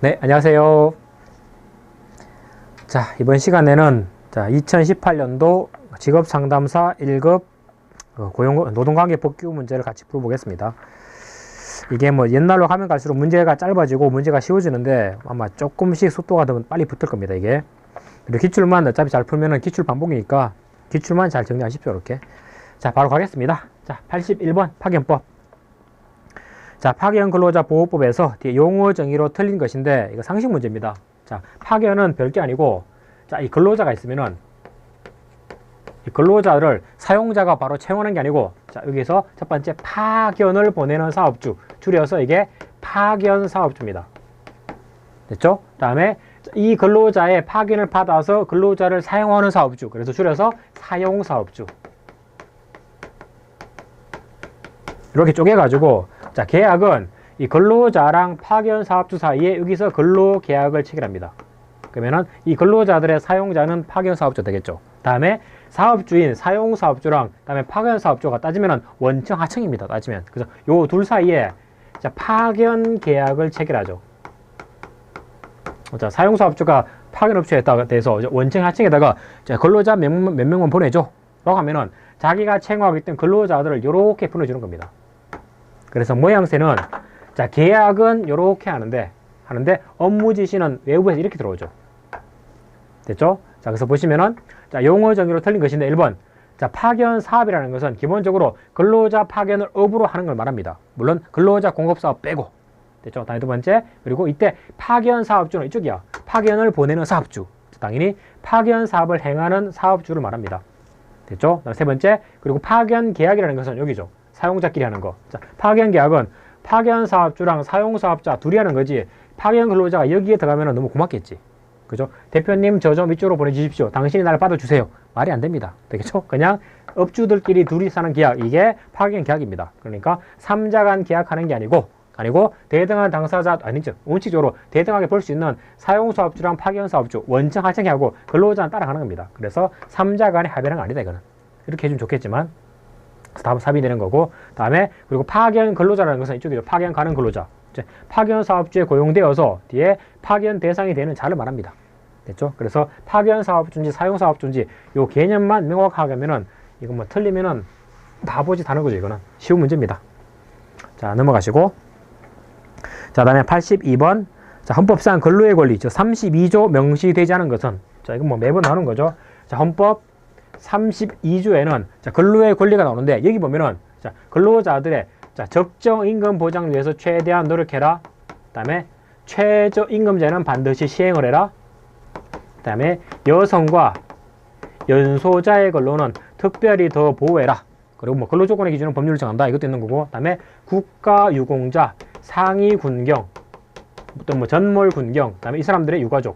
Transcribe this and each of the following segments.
네, 안녕하세요. 자, 이번 시간에는 2018년도 직업상담사 1급 노동관계 복귀 문제를 같이 풀어보겠습니다. 이게 뭐 옛날로 가면 갈수록 문제가 짧아지고 문제가 쉬워지는데 아마 조금씩 속도가 더 빨리 붙을 겁니다, 이게. 그리고 기출만 어차피 잘 풀면은 기출 반복이니까 기출만 잘 정리하십시오, 이렇게. 자, 바로 가겠습니다. 자, 81번 파견법. 자, 파견 근로자 보호법에서 뒤에 용어 정의로 틀린 것인데 이거 상식 문제입니다. 자, 파견은 별게 아니고, 자, 이 근로자가 있으면은 이 근로자를 사용자가 바로 채용하는 게 아니고, 자, 여기서 첫 번째 파견을 보내는 사업주, 줄여서 이게 파견 사업주입니다. 됐죠? 다음에 이 근로자의 파견을 받아서 근로자를 사용하는 사업주, 그래서 줄여서 사용 사업주. 이렇게 쪼개가지고, 자, 계약은 이 근로자랑 파견 사업주 사이에 여기서 근로 계약을 체결합니다. 그러면은 이 근로자들의 사용자는 파견 사업주 되겠죠. 다음에 사업주인 사용 사업주랑 다음에 파견 사업주가 따지면은 원청 하청입니다. 따지면. 그래서 요 둘 사이에 자, 파견 계약을 체결하죠. 자, 사용 사업주가 파견 업체에 대해서 원청 하청에다가 자, 근로자 몇 명만 보내줘. 라고 하면은 자기가 채용하고 있던 근로자들을 요렇게 보내주는 겁니다. 그래서 모양새는 자, 계약은 요렇게 하는데 업무 지시는 외부에서 이렇게 들어오죠. 됐죠? 자, 그래서 보시면은 자, 용어 정의로 틀린 것인데 1번. 자, 파견 사업이라는 것은 기본적으로 근로자 파견을 업으로 하는 걸 말합니다. 물론 근로자 공급 사업 빼고. 됐죠? 다음에 두 번째. 그리고 이때 파견 사업주는 이쪽이야. 파견을 보내는 사업주. 당연히 파견 사업을 행하는 사업주를 말합니다. 됐죠? 세 번째. 그리고 파견 계약이라는 것은 여기죠. 사용자끼리 하는 거. 자, 파견 계약은 파견 사업주랑 사용 사업자 둘이 하는 거지. 파견 근로자가 여기에 들어가면 너무 고맙겠지. 그죠? 대표님 저 좀 이쪽으로 보내주십시오. 당신이 나를 받아주세요. 말이 안 됩니다. 되겠죠? 그냥 업주들끼리 둘이 사는 계약, 이게 파견 계약입니다. 그러니까 3자 간 계약하는 게 아니고 대등한 당사자, 아니죠. 원칙적으로 대등하게 볼 수 있는 사용 사업주랑 파견 사업주, 원청 하청하고 근로자는 따라가는 겁니다. 그래서 3자 간의 합의는 아니다, 이거는. 이렇게 해주면 좋겠지만 답은 삽입이 되는 거고, 다음에 그리고 파견 근로자라는 것은 이쪽이죠. 파견 가는 근로자. 이제 파견 사업주에 고용되어서 뒤에 파견 대상이 되는 자를 말합니다. 됐죠? 그래서 파견 사업주인지 사용 사업주인지 요 개념만 명확하게 하면은 이거 뭐 틀리면은 바보짓 하는 거죠. 이거는 쉬운 문제입니다. 자, 넘어가시고. 자, 다음에 82번. 자, 헌법상 근로의 권리, 즉 32조 명시되지 않은 것은, 자, 이건 뭐 매번 나오는 거죠. 자, 헌법 32조에는 자, 근로의 권리가 나오는데 여기 보면은 자, 근로자들의 자, 적정 임금 보장을 위해서 최대한 노력해라. 그다음에 최저임금제는 반드시 시행을 해라. 그다음에 여성과 연소자의 근로는 특별히 더 보호해라. 그리고 뭐 근로조건의 기준은 법률을 정한다. 이것도 있는 거고. 그다음에 국가유공자, 상위군경, 또 뭐 전몰군경, 그다음에 이 사람들의 유가족,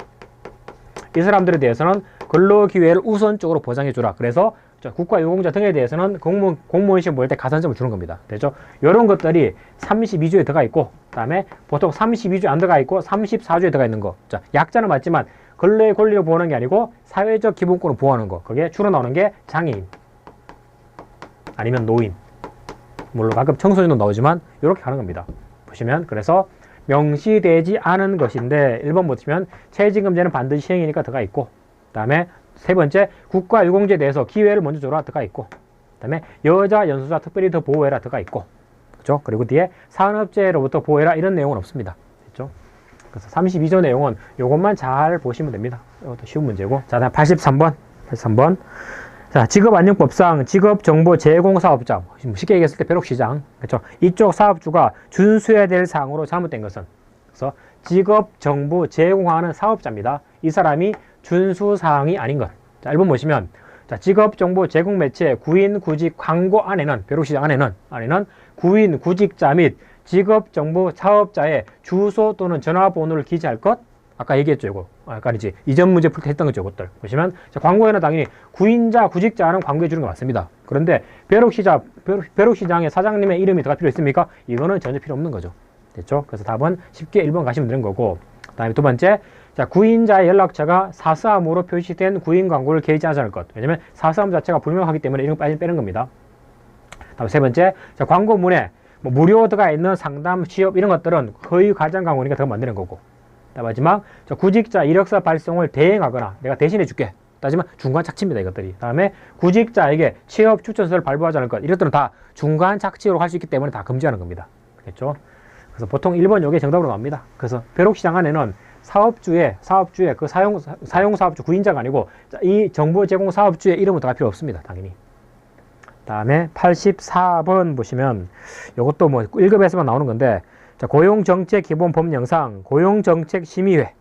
이 사람들에 대해서는 근로기회를 우선적으로 보장해주라. 그래서 국가유공자 등에 대해서는 공무원 시험 볼 때 가산점을 주는 겁니다. 되죠? 이런 것들이 32조에 들어가 있고, 그 다음에 보통 32조에 안 들어가 있고 34조에 들어가 있는 거. 자, 약자는 맞지만 근로의 권리를 보호하는 게 아니고 사회적 기본권을 보호하는 거. 그게 주로 나오는 게 장애인 아니면 노인, 물론 가끔 청소년도 나오지만 이렇게 가는 겁니다. 보시면 그래서 명시되지 않은 것인데 1번 보시면 최저임금제는 반드시 시행이니까 들어가 있고, 그 다음에 세 번째 국가유공제에 대해서 기회를 먼저 줘라 들어가 있고, 그 다음에 여자 연소자 특별히 더 보호해라 들어가 있고, 그렇죠? 그리고 뒤에 산업재해로부터 보호해라 이런 내용은 없습니다. 됐죠? 그래서 32조 내용은 이것만 잘 보시면 됩니다. 이것도 쉬운 문제고. 자, 다음 83번. 자, 직업안정법상 직업정보 제공사업자, 쉽게 얘기했을 때 벼룩시장, 그렇죠? 이쪽 사업주가 준수해야 될 사항으로 잘못된 것은, 그래서 직업정보 제공하는 사업자입니다. 이 사람이 준수사항이 아닌 것. 자, 1번 보시면 자, 직업정보 제공 매체 구인 구직 광고 안에는, 벼룩시장 안에는 구인 구직자 및 직업정보 사업자의 주소 또는 전화번호를 기재할 것. 아까 얘기했죠, 이거. 아까지 이전 문제 풀 때 했던 거죠, 이것들. 보시면 자, 광고에는 당연히 구인자, 구직자는 광고해 주는 거 맞습니다. 그런데 벼룩시장의 사장님의 이름이 들어갈 필요 있습니까? 이거는 전혀 필요 없는 거죠. 됐죠? 그래서 답은 쉽게 1번 가시면 되는 거고. 다음에 두 번째, 자, 구인자의 연락처가 사서함으로 표시된 구인 광고를 게시하지 않을 것. 왜냐면 사서함 자체가 불명하기 때문에 이런 거 빼는 겁니다. 다음 세 번째, 자, 광고문에 뭐 무료 들어가 있는 상담, 취업 이런 것들은 허위 과장 광고니까 더 만드는 거고. 마지막 구직자 이력서 발송을 대행하거나 내가 대신해 줄게. 따지면 중간 착취입니다. 이것들이. 다음에 구직자에게 취업 추천서를 발부하지 않을 것. 이것들은 다 중간 착취로 할 수 있기 때문에 다 금지하는 겁니다. 그렇죠? 그래서 보통 1번 요게 정답으로 나옵니다. 그래서 벼룩시장 안에는 사업주의 그 사용사업주 구인자가 아니고 이 정보 제공 사업주의 이름은 들어갈 필요 없습니다. 당연히. 다음에 84번 보시면 이것도 뭐 1급에서만 나오는 건데 자, 고용정책기본법령상 고용정책심의회.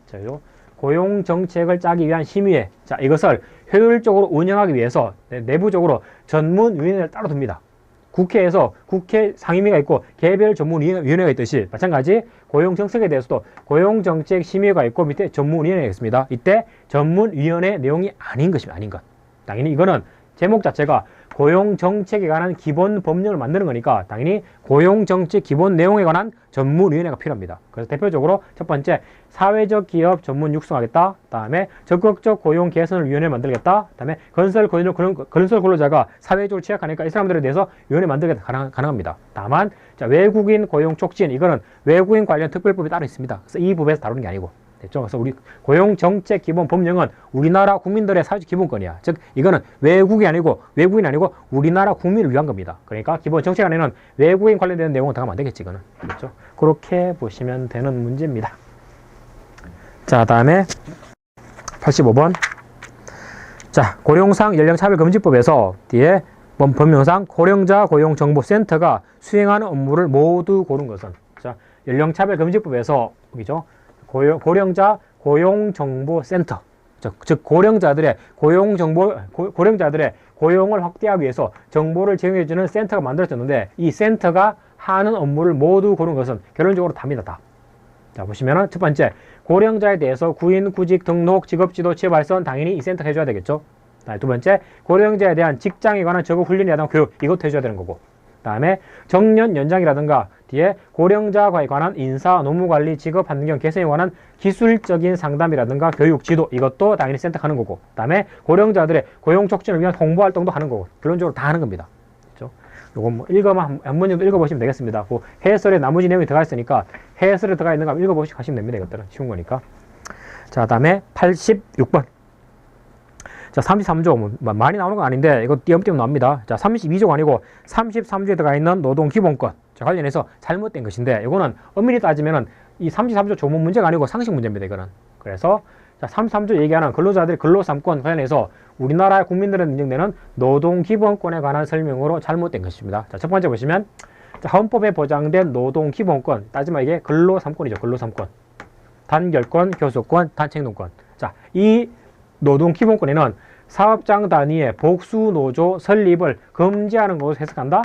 자, 요 고용정책을 짜기 위한 심의회. 자, 이것을 효율적으로 운영하기 위해서 내부적으로 전문위원회를 따로 둡니다. 국회에서 국회 상임위가 있고 개별 전문위원회가 있듯이 마찬가지 고용정책에 대해서도 고용정책심의회가 있고 밑에 전문위원회가 있습니다. 이때 전문위원회 내용이 아닌 것입니다. 아닌 것. 당연히 이거는 제목 자체가 고용정책에 관한 기본 법령을 만드는 거니까 당연히 고용정책 기본 내용에 관한 전문위원회가 필요합니다. 그래서 대표적으로 첫 번째 사회적 기업 전문 육성하겠다. 다음에 적극적 고용 개선을 위원회 만들겠다. 다음에 건설 근로자가 사회적으로 취약하니까 이 사람들에 대해서 위원회 만들겠다. 가능합니다. 다만 자, 외국인 고용 촉진 이거는 외국인 관련 특별법이 따로 있습니다. 그래서 이 법에서 다루는 게 아니고 됐죠? 그래서 우리 고용정책 기본 법령은 우리나라 국민들의 사회적 기본권이야. 즉 이거는 외국인이 아니고 우리나라 국민을 위한 겁니다. 그러니까 기본 정책 안에는 외국인 관련된 내용은 들어가면 안 되겠지. 이거는 그렇죠? 그렇게 보시면 되는 문제입니다. 자, 다음에 85번. 자, 고령상 연령차별금지법에서 뒤에 법령상 고령자 고용정보센터가 수행하는 업무를 모두 고른 것은 자, 연령차별금지법에서 여기죠. 고령자 고용정보센터. 즉 고령자들의 고령자들의 고용을 확대하기 위해서 정보를 제공해주는 센터가 만들어졌는데 이 센터가 하는 업무를 모두 고른 것은 결론적으로 답니다. 다. 자, 보시면은 첫 번째 고령자에 대해서 구인, 구직, 등록, 직업지도, 취업발선 당연히 이 센터가 해줘야 되겠죠. 두 번째 고령자에 대한 직장에 관한 적응 훈련에 대한 교육 이것도 해줘야 되는 거고. 다음에 정년 연장이라든가 뒤에 고령자에 관한 인사, 노무관리, 직업 환경 개선에 관한 기술적인 상담이라든가 교육, 지도 이것도 당연히 센터가 하는 거고 다음에 고령자들의 고용 촉진을 위한 홍보 활동도 하는 거고 결론적으로 다 하는 겁니다. 그렇죠? 요거 뭐 한 번 정도 읽어보시면 되겠습니다. 그 해설에 나머지 내용이 들어가 있으니까 해설에 들어가 있는 거 읽어보시고 가시면 됩니다. 이것들은 쉬운 거니까. 자, 다음에 86번. 자, 33조, 뭐 많이 나오는 건 아닌데, 이거 띄엄띄엄 나옵니다. 자, 32조가 아니고 33조에 들어가 있는 노동기본권. 자, 관련해서 잘못된 것인데, 이거는 엄밀히 따지면은 이 33조 조문 문제가 아니고 상식 문제입니다, 이거는. 그래서, 자, 33조 얘기하는 근로자들의 근로삼권 관련해서 우리나라 국민들은 인정되는 노동기본권에 관한 설명으로 잘못된 것입니다. 자, 첫 번째 보시면, 자, 헌법에 보장된 노동기본권. 따지면 이게 근로삼권이죠, 근로삼권. 단결권, 교섭권, 단체행동권. 자, 이 노동기본권에는 사업장 단위의 복수노조 설립을 금지하는 것으로 해석한다?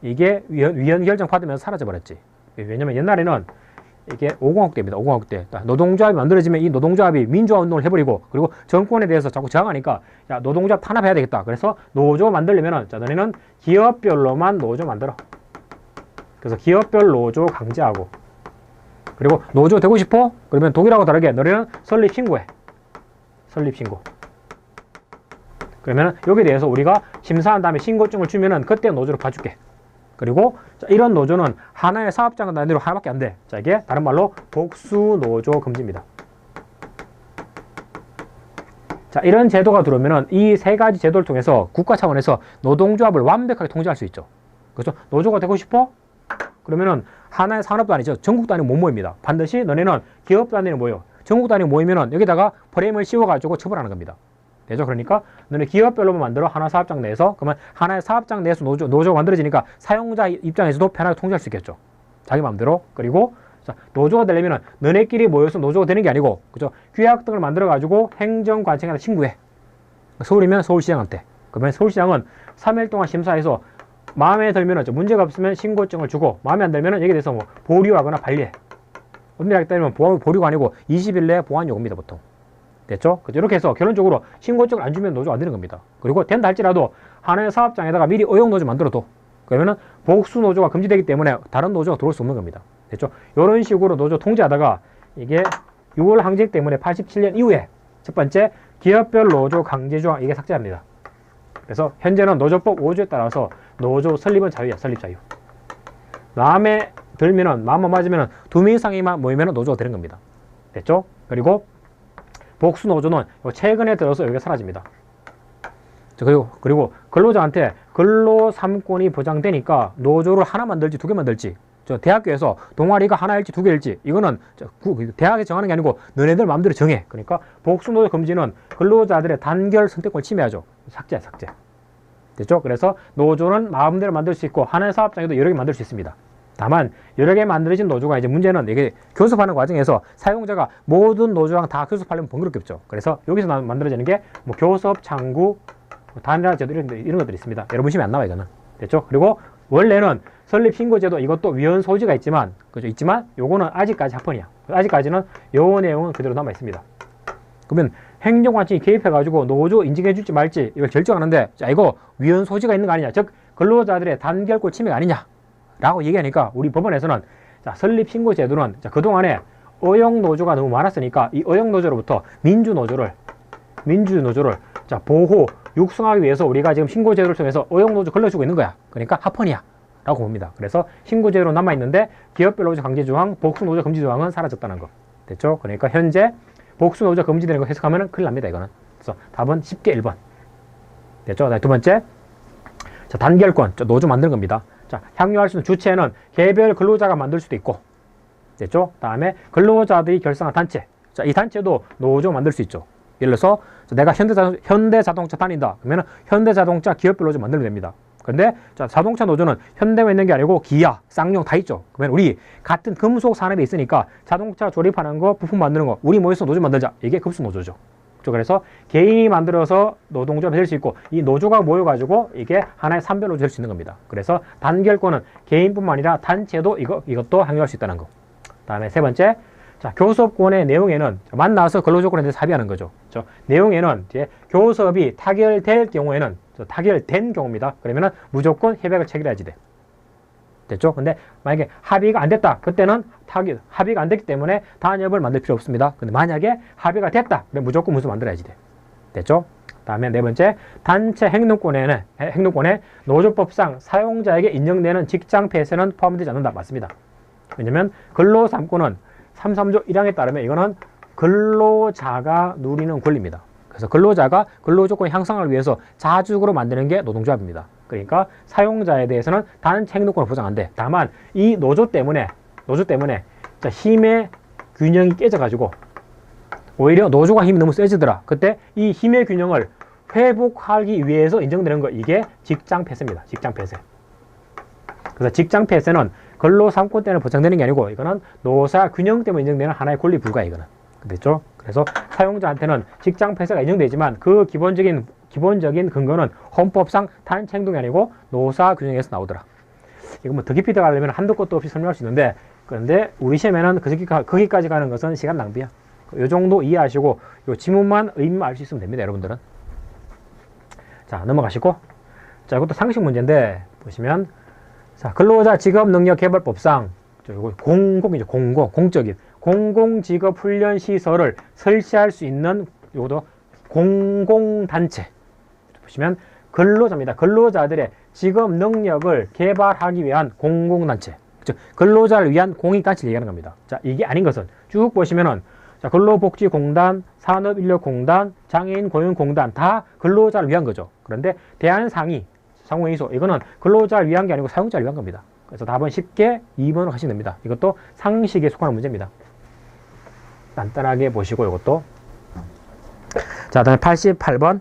이게 위헌 결정 받으면서 사라져버렸지. 왜냐면 옛날에는 이게 5공화국 때입니다. 5공화국 때. 노동조합이 만들어지면 이 노동조합이 민주화 운동을 해버리고 그리고 정권에 대해서 자꾸 저항하니까 야, 노동조합 탄압해야 되겠다. 그래서 노조 만들려면은 자, 너네는 기업별로만 노조 만들어. 그래서 기업별 노조 강제하고 그리고 노조 되고 싶어? 그러면 독일하고 다르게 너네는 설립 신고해. 설립 신고. 그러면 여기에 대해서 우리가 심사한 다음에 신고증을 주면은 그때 노조로 봐줄게. 그리고 자, 이런 노조는 하나의 사업장 단위로 하나밖에 안 돼. 자, 이게 다른 말로 복수 노조 금지입니다. 자, 이런 제도가 들어오면은 이 세 가지 제도를 통해서 국가 차원에서 노동조합을 완벽하게 통제할 수 있죠. 그렇죠? 노조가 되고 싶어? 그러면은 하나의 산업 단위죠. 전국 단위 못 모입니다. 반드시 너네는 기업 단위로 모여. 전국 단위 모이면은 여기다가 프레임을 씌워가지고 처벌하는 겁니다. 되죠? 그러니까 너네 기업별로만 만들어 하나 사업장 내에서 그러면 하나의 사업장 내에서 노조가 만들어지니까 사용자 입장에서도 편하게 통제할 수 있겠죠. 자기 마음대로. 그리고 자, 노조가 되려면은 너네끼리 모여서 노조가 되는 게 아니고 그죠? 규약 등을 만들어가지고 행정관청에 신고해. 서울이면 서울시장한테. 그러면 서울시장은 3일 동안 심사해서 마음에 들면은 문제가 없으면 신고증을 주고 마음에 안 들면은 여기에 대해서 뭐 보류하거나 반리해. 엄밀하게 따지면 보류가 아니고 20일 내에 보완 요구입니다, 보통. 됐죠? 이렇게 해서 결론적으로 신고증을 안 주면 노조 안 되는 겁니다. 그리고 된다 할지라도 하나의 사업장에다가 미리 의용 노조 만들어도 그러면은 복수 노조가 금지되기 때문에 다른 노조가 들어올 수 없는 겁니다. 됐죠? 이런 식으로 노조 통제하다가 이게 6월 항쟁 때문에 87년 이후에 첫 번째 기업별 노조 강제 조항 이게 삭제합니다. 그래서 현재는 노조법 5조에 따라서 노조 설립은 자유야, 설립 자유. 마음에 들면은 마음만 맞으면은 2명 이상이만 모이면은 노조가 되는 겁니다. 됐죠? 그리고 복수 노조는 최근에 들어서 여기가 사라집니다. 그리고 근로자한테 근로 3권이 보장되니까 노조를 하나 만들지 두 개 만들지, 대학교에서 동아리가 하나일지 두 개일지 이거는 대학에 정하는 게 아니고 너네들 마음대로 정해. 그러니까 복수 노조 금지는 근로자들의 단결 선택권을 침해하죠. 삭제. 됐죠? 그래서 노조는 마음대로 만들 수 있고 하나의 사업장에도 여러 개 만들 수 있습니다. 다만 여러 개 만들어진 노조가 이제 문제는 이게 교섭하는 과정에서 사용자가 모든 노조랑 다 교섭하려면 번거롭겠죠. 그래서 여기서 만들어지는 게 뭐 교섭, 창구, 단일화 제도 이런 것들이 있습니다. 여러분 시험에 안 나와 이거는. 됐죠? 그리고 원래는 설립 신고제도 이것도 위헌 소지가 있지만, 그죠? 있지만 요거는 아직까지 합헌이야. 아직까지는 요 내용은 그대로 남아 있습니다. 그러면 행정관청이 개입해가지고 노조 인증해줄지 말지 이걸 결정하는데, 자, 이거 위헌 소지가 있는 거 아니냐, 즉 근로자들의 단결권 침해가 아니냐 라고 얘기하니까 우리 법원에서는, 자, 설립 신고 제도는, 자, 그동안에 어용 노조가 너무 많았으니까 이 어용 노조로부터 민주 노조를 자, 보호 육성하기 위해서 우리가 지금 신고 제도를 통해서 어용 노조 걸러주고 있는 거야. 그러니까 합헌이야 라고 봅니다. 그래서 신고 제도로 남아 있는데 기업별 노조 강제 조항, 복수 노조 금지 조항은 사라졌다는 거. 됐죠? 그러니까 현재 복수 노조 금지되는 거 해석하면 큰일 납니다, 이거는. 그래서 답은 쉽게 1번. 됐죠? 두 번째, 자, 단결권, 노조 만드는 겁니다. 자, 향유할 수 있는 주체는 개별 근로자가 만들 수도 있고, 됐죠? 다음에 근로자들이 결성한 단체, 자, 이 단체도 노조 만들 수 있죠. 예를 들어서 내가 현대자동차 다닌다 그러면 현대자동차 기업별 노조 만들면 됩니다. 근데 자, 자동차 노조는 현대만 있는 게 아니고 기아, 쌍용 다 있죠. 그러면 우리 같은 금속 산업에 있으니까 자동차 조립하는 거, 부품 만드는 거 우리 모여서 노조 만들자. 이게 급수 노조죠. 그래서 개인이 만들어서 노동조합이 될 수 있고 이 노조가 모여가지고 이게 하나의 산별 노조 될 수 있는 겁니다. 그래서 단결권은 개인뿐만 아니라 단체도 이것도 향유할 수 있다는 거. 다음에 세 번째, 자, 교섭권의 내용에는 만나서 근로조건에 대해서 합의하는 거죠. 내용에는 이제 교섭이 타결될 경우에는, 타결된 경우입니다. 그러면은 무조건 협약을 체결해야지 돼. 됐죠? 근데 만약에 합의가 안 됐다. 그때는 합의가 안 됐기 때문에 단협을 만들 필요 없습니다. 근데 만약에 합의가 됐다. 그럼 무조건 무슨 만들어야지 돼. 됐죠? 다음에 네 번째, 단체 행동권에 노조법상 사용자에게 인정되는 직장 폐쇄는 포함되지 않는다. 맞습니다. 왜냐면 근로 3권은 3.3조 1항에 따르면 이거는 근로자가 누리는 권리입니다. 그래서 근로자가 근로조건의 향상을 위해서 자주적으로 만드는 게 노동조합입니다. 그러니까 사용자에 대해서는 단체 행동권을 보장 안 돼. 다만 이 노조 때문에 자, 힘의 균형이 깨져가지고 오히려 노조가 힘이 너무 세지더라. 그때 이 힘의 균형을 회복하기 위해서 인정되는 거, 이게 직장 폐쇄입니다. 직장 폐쇄. 그래서 직장 폐쇄는 근로 3권 때문에 보장되는 게 아니고 이거는 노사 균형 때문에 인정되는 하나의 권리 불가, 이거는. 됐죠? 그래서 사용자한테는 직장 폐쇄가 인정되지만 그 기본적인 근거는 헌법상 단체 행동이 아니고 노사 균형에서 나오더라. 이거 뭐 더 깊이 들어가려면 한도 끝도 없이 설명할 수 있는데, 그런데 우리 시험에는 거기까지 가는 것은 시간 낭비야. 이 정도 이해하시고 이 지문만 의미만 알 수 있으면 됩니다, 여러분들은. 자, 넘어가시고, 자, 이것도 상식 문제인데 보시면, 자, 근로자 직업능력개발법상 이거 공적인 공공직업훈련시설을 설치할 수 있는 요것도 공공단체. 보시면 근로자입니다. 근로자들의 직업능력을 개발하기 위한 공공단체. 즉 근로자를 위한 공익단체를 얘기하는 겁니다. 자, 이게 아닌 것은 쭉 보시면은, 자, 근로복지공단, 산업인력공단, 장애인고용공단 다 근로자를 위한 거죠. 그런데 상호회의소, 이거는 근로자를 위한 게 아니고 사용자를 위한 겁니다. 그래서 답은 쉽게 2번으로 하시면 됩니다. 이것도 상식에 속하는 문제입니다. 간단하게 보시고 이것도. 자, 다음에 88번.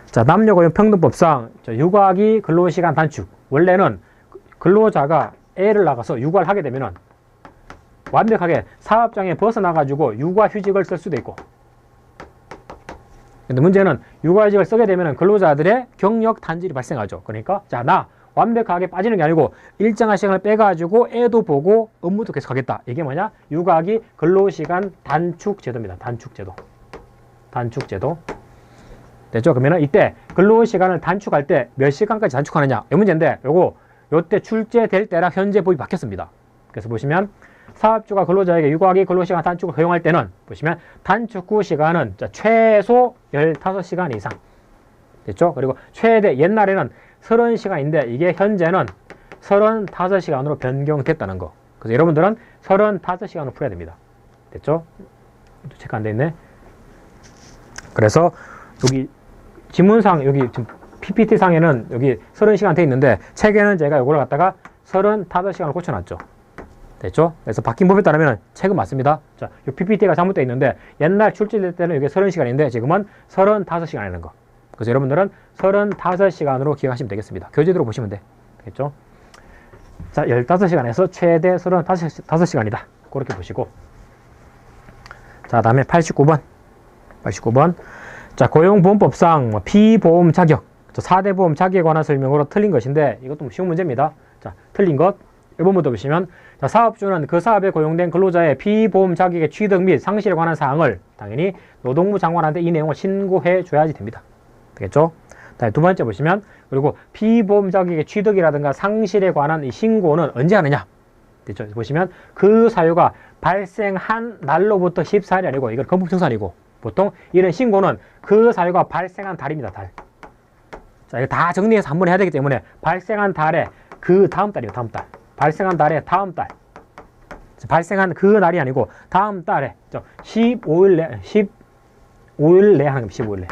자, 남녀고용평등법상 육아기 근로시간 단축. 원래는 근로자가 애를 낳아서 육아를 하게 되면은 완벽하게 사업장에 벗어나가지고 육아휴직을 쓸 수도 있고, 근데 문제는 육아휴직을 쓰게 되면 근로자들의 경력 단절이 발생하죠. 그러니까 자, 나 완벽하게 빠지는 게 아니고 일정한 시간을 빼가지고 애도 보고 업무도 계속 하겠다. 이게 뭐냐? 육아기 근로시간 단축 제도입니다. 단축 제도. 됐죠? 그러면 이때 근로시간을 단축할 때 몇 시간까지 단축하느냐? 이 문제인데 요때 출제될 때랑 현재 법이 바뀌었습니다. 그래서 보시면 사업주가 근로자에게 육아기 근로시간 단축을 허용할 때는 보시면 단축 후 시간은 최소 15시간 이상. 됐죠? 그리고 최대, 옛날에는 30시간인데 이게 현재는 35시간으로 변경됐다는 거. 그래서 여러분들은 35시간으로 풀어야 됩니다. 됐죠? 체크 안 돼 있네. 그래서 여기 지문상 여기 지금 PPT상에는 여기 30시간 돼 있는데 책에는 제가 이걸 갖다가 35시간을 고쳐놨죠. 됐죠? 그래서 바뀐 법에 따르면 책은 맞습니다. 자, 이 PPT가 잘못되어 있는데 옛날 출제될 때는 이게 30시간인데 지금은 35시간이라는 거. 그래서 여러분들은 35시간으로 기억하시면 되겠습니다. 교재대로 보시면 돼. 되겠죠? 자, 15시간에서 최대 35시간이다. 그렇게 보시고. 자, 다음에 89번. 자, 고용보험법상 피보험 자격. 4대 보험 자격에 관한 설명으로 틀린 것인데 이것도 쉬운 문제입니다. 자, 틀린 것. 1번부터 보시면 자, 사업주는 그 사업에 고용된 근로자의 피보험 자격의 취득 및 상실에 관한 사항을 당연히 노동부 장관한테 이 내용을 신고해 줘야지 됩니다. 되겠죠? 다음에 두 번째 보시면 그리고 피보험 자격의 취득이라든가 상실에 관한 이 신고는 언제 하느냐? 됐죠? 보시면 그 사유가 발생한 날로부터 14일이 아니고 이건 건법청산이고 보통 이런 신고는 그 사유가 발생한 달입니다. 달. 자, 이거 다 정리해서 한번 해야 되기 때문에 발생한 달에 그 다음 달이에요. 다음 달. 발생한 달에 다음 달. 발생한 그 날이 아니고 다음 달에 15일 내 하는 겁니다. 15일 내.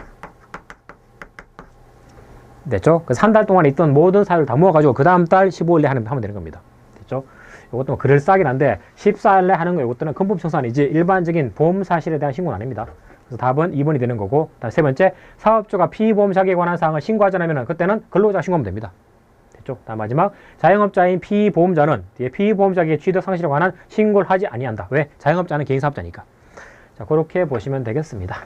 됐죠? 그래서 한 달 동안에 있던 모든 사유를 다 모아가지고 그 다음 달 15일 내 하면 되는 겁니다. 됐죠? 이것도 뭐 그럴싸하긴 한데 14일 내 하는 거 이것들은 건법청산이지 일반적인 보험 사실에 대한 신고는 아닙니다. 그래서 답은 2번이 되는 거고 다음 세 번째 사업주가 피보험 자격에 관한 사항을 신고하지 않으면 그때는 근로자가 신고하면 됩니다. 됐죠? 다음 마지막 자영업자인 피보험자는 뒤에 피보험 자격의 취득 상실에 관한 신고를 하지 아니한다. 왜? 자영업자는 개인사업자니까. 자, 그렇게 보시면 되겠습니다.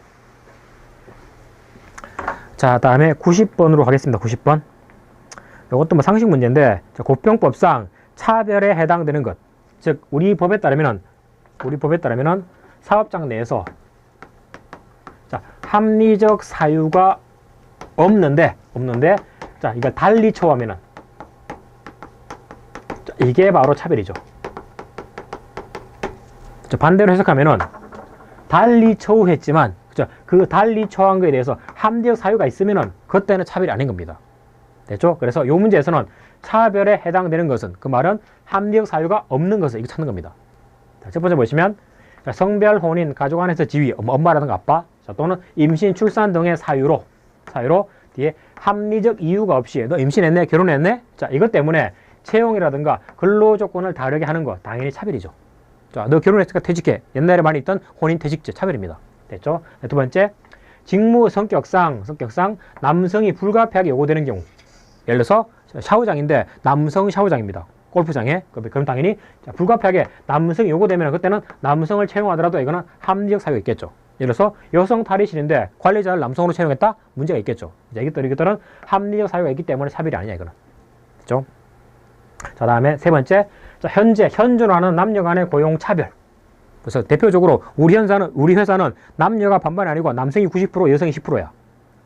자, 다음에 90번으로 가겠습니다. 90번. 이것도 뭐 상식 문제인데 고병법상 차별에 해당되는 것. 즉 우리 법에 따르면은 사업장 내에서 자, 합리적 사유가 없는데 자, 이걸 달리 처우하면은 자, 이게 바로 차별이죠. 자, 반대로 해석하면은 달리 처우했지만 그 달리 처우한 거에 대해서 합리적 사유가 있으면은 그때는 차별이 아닌 겁니다. 됐죠? 그래서 이 문제에서는 차별에 해당되는 것은 그 말은 합리적 사유가 없는 것을 이거 찾는 겁니다. 자, 첫 번째 보시면 자, 성별, 혼인, 가족 안에서 지위, 엄마라든가 아빠 자, 또는 임신, 출산 등의 사유로 뒤에 합리적 이유가 없이 너 임신했네, 결혼했네? 자, 이것 때문에 채용이라든가 근로 조건을 다르게 하는 거 당연히 차별이죠. 자, 너 결혼했으니까 퇴직해. 옛날에 많이 있던 혼인 퇴직제 차별입니다. 됐죠? 두 번째, 직무 성격상 남성이 불가피하게 요구되는 경우. 예를 들어서 샤워장인데 남성 샤워장입니다. 골프장에. 그럼 당연히 불가피하게 남성이 요구되면 그때는 남성을 채용하더라도 이거는 합리적 사유가 있겠죠. 예를 들어서 여성 탈의실인데 관리자를 남성으로 채용했다? 문제가 있겠죠. 이것들은 합리적 사유가 있기 때문에 차별이 아니냐 이거는. 됐죠? 자, 다음에 세 번째, 자, 현존하는 남녀 간의 고용 차별. 그래서 대표적으로 우리 회사는 남녀가 반반이 아니고 남성이 90%, 여성이 10%야.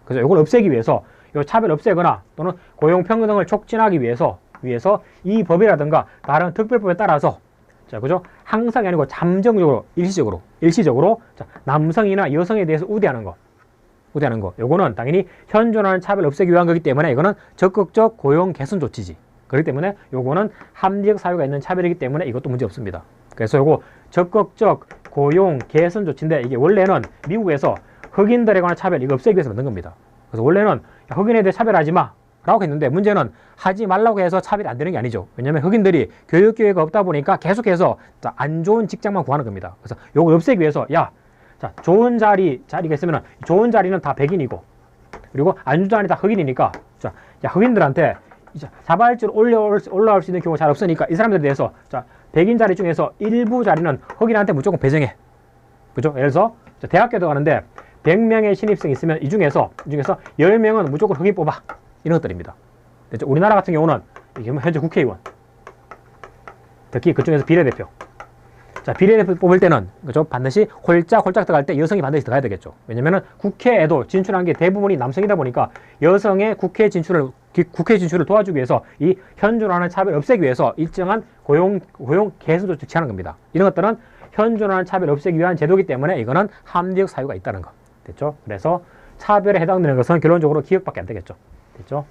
그래서 이걸 없애기 위해서 이 차별 없애거나 또는 고용 평등을 촉진하기 위해서 이 법이라든가 다른 특별법에 따라서 자, 그죠? 항상이 아니고 잠정적으로 일시적으로 자, 남성이나 여성에 대해서 우대하는 거. 요거는 당연히 현존하는 차별 없애기 위한 거기 때문에 이거는 적극적 고용 개선 조치지. 그렇기 때문에 요거는 합리적 사유가 있는 차별이기 때문에 이것도 문제 없습니다. 그래서 요거 적극적 고용 개선 조치인데 이게 원래는 미국에서 흑인들에 관한 차별 이거 없애기 위해서 만든 겁니다. 그래서 원래는 흑인에 대해 차별하지 마 라고 했는데 문제는 하지 말라고 해서 차별이 안 되는 게 아니죠. 왜냐면 흑인들이 교육 기회가 없다 보니까 계속해서 안 좋은 직장만 구하는 겁니다. 그래서 요걸 없애기 위해서 자, 좋은 자리가 있으면 좋은 자리는 다 백인이고 그리고 안 좋은 자리 다 흑인이니까 자, 흑인들한테 자발적으로 올라올 수 있는 경우가 잘 없으니까 이 사람들에 대해서 자, 백인 자리 중에서 일부 자리는 흑인한테 무조건 배정해. 그죠? 예를 들어서 대학교도 가는데 100명의 신입생이 있으면 이 중에서 10명은 무조건 흑인 뽑아. 이런 것들입니다. 우리나라 같은 경우는 현재 국회의원, 특히 그중에서 비례대표. 자, 비례대표 뽑을 때는 그죠? 반드시 홀짝 들어갈 때 여성이 반드시 들어가야 되겠죠. 왜냐면은 국회에도 진출한 게 대부분이 남성이다 보니까 여성의 국회 진출을 도와주기 위해서 이 현존하는 차별 없애기 위해서 일정한 고용 개선 조치 취하는 겁니다. 이런 것들은 현존하는 차별 없애기 위한 제도이기 때문에 이거는 합리적 사유가 있다는 거. 됐죠? 그래서 차별에 해당되는 것은 결론적으로 기억밖에 안 되겠죠. 됐죠?